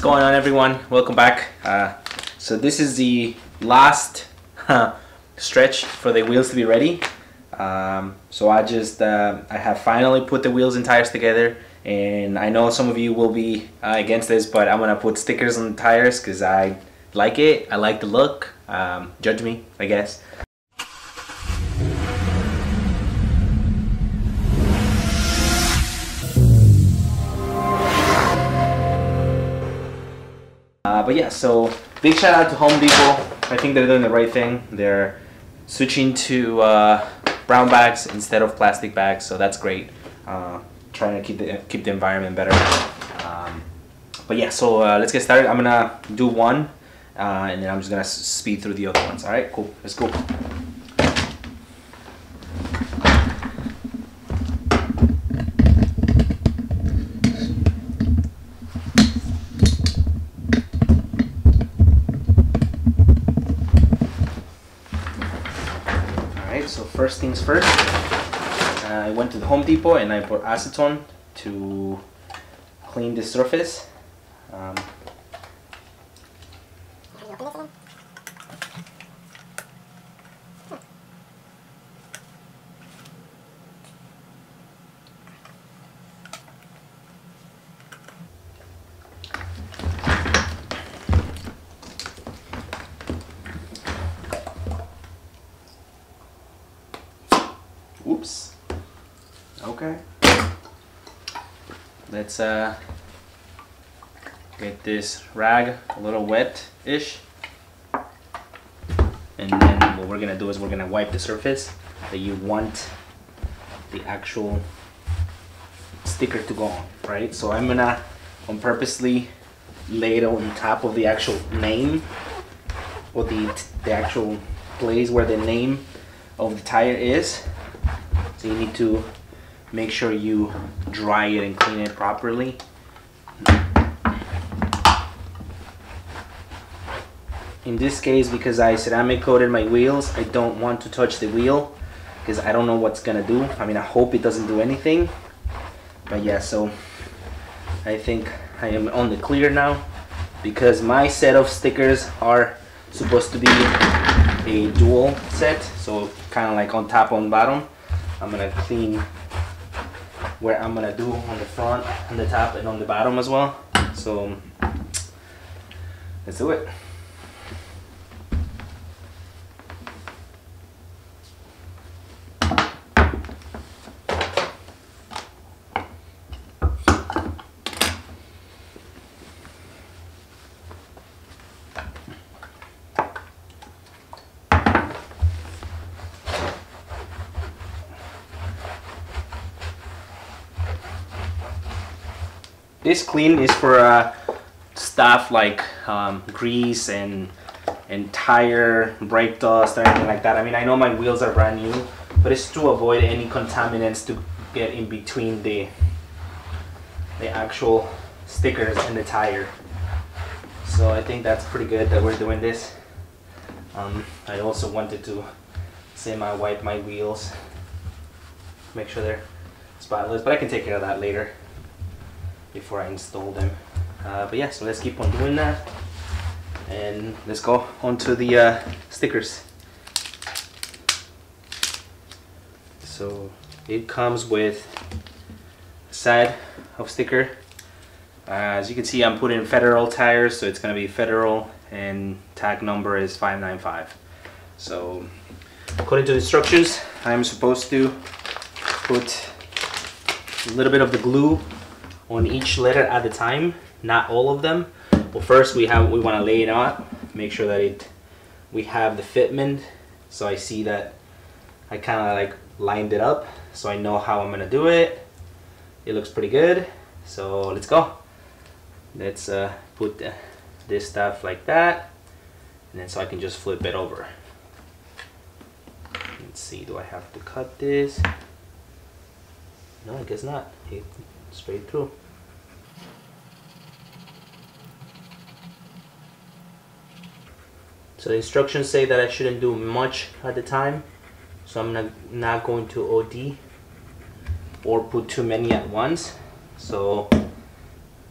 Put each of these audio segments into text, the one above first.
going on, everyone? Welcome back. So this is the last stretch for the wheels to be ready. So I have finally put the wheels and tires together, and I know some of you will be against this, but I'm gonna put stickers on the tires because I like it. I like the look. Judge me, I guess. But yeah, so big shout out to Home Depot. I think they're doing the right thing. They're switching to brown bags instead of plastic bags, so that's great. Trying to keep the environment better. But yeah, so let's get started. I'm gonna do one, and then I'm just gonna speed through the other ones. All right, cool. Let's go. So first things first, I went to the Home Depot and I bought acetone to clean the surface. Oops. Okay. Let's get this rag a little wet-ish. And then what we're gonna do is we're gonna wipe the surface that you want the actual sticker to go on, right? So I'm gonna purposely lay it on top of the actual name, or the actual place where the name of the tire is. So you need to make sure you dry it and clean it properly. In this case, because I ceramic coated my wheels, I don't want to touch the wheel because I don't know what's gonna do. I mean, I hope it doesn't do anything. But yeah, so I think I am on the clear now, because my set of stickers are supposed to be a dual set, so kind of like on top, on bottom. I'm gonna clean where I'm gonna do on the front, on the top, and on the bottom as well. So let's do it. This clean is for stuff like grease and tire brake dust or anything like that. I mean, I know my wheels are brand new, but it's to avoid any contaminants to get in between the actual stickers and the tire. So I think that's pretty good that we're doing this. I also wanted to semi-wipe my wheels, make sure they're spotless, but I can take care of that later before I install them. But yeah, so let's keep on doing that, and let's go on to the stickers. So it comes with a set of sticker. As you can see, I'm putting Federal tires, so it's gonna be Federal, and tag number is 595. So according to the instructions, I'm supposed to put a little bit of the glue on each letter at a time, not all of them. Well, first we want to lay it out, make sure that we have the fitment. So I see that I kind of like lined it up, so I know how I'm gonna do it. It looks pretty good, so let's go. Let's put this stuff like that, and then so I can just flip it over. Let's see, do I have to cut this? No, I guess not. Straight through. So the instructions say that I shouldn't do much at the time, so I'm not going to OD or put too many at once. So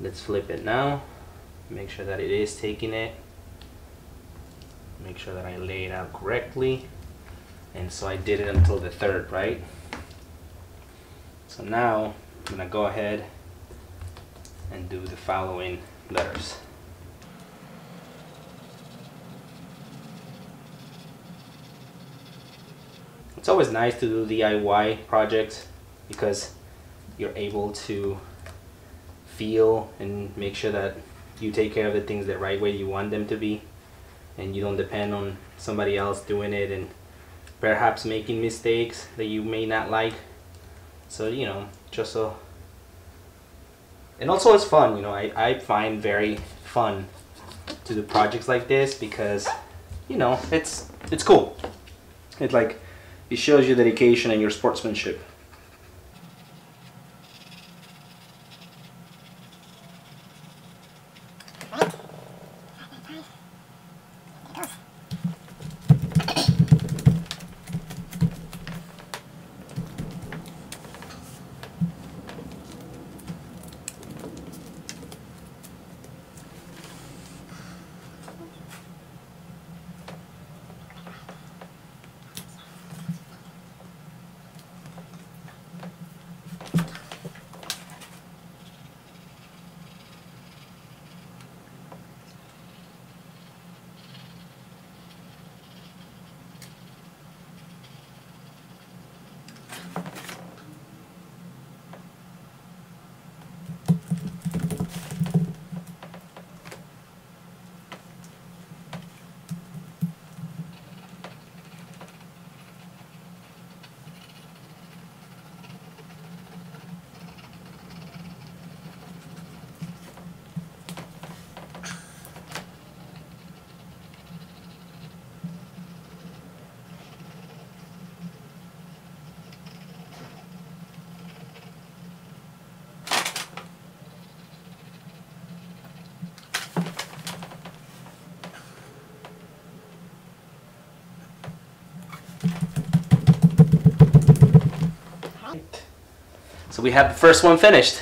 let's flip it now. make sure that it is taking it, make sure that I lay it out correctly. And so I did it until the third, right? So now I'm gonna go ahead and do the following letters. It's always nice to do DIY projects because you're able to feel and make sure that you take care of the things the right way you want them to be, and you don't depend on somebody else doing it and perhaps making mistakes that you may not like. So, you know, just so. And also it's fun, you know, I find very fun to do projects like this because, you know, it's cool. It's like, it shows your dedication and your sportsmanship. So we have the first one finished.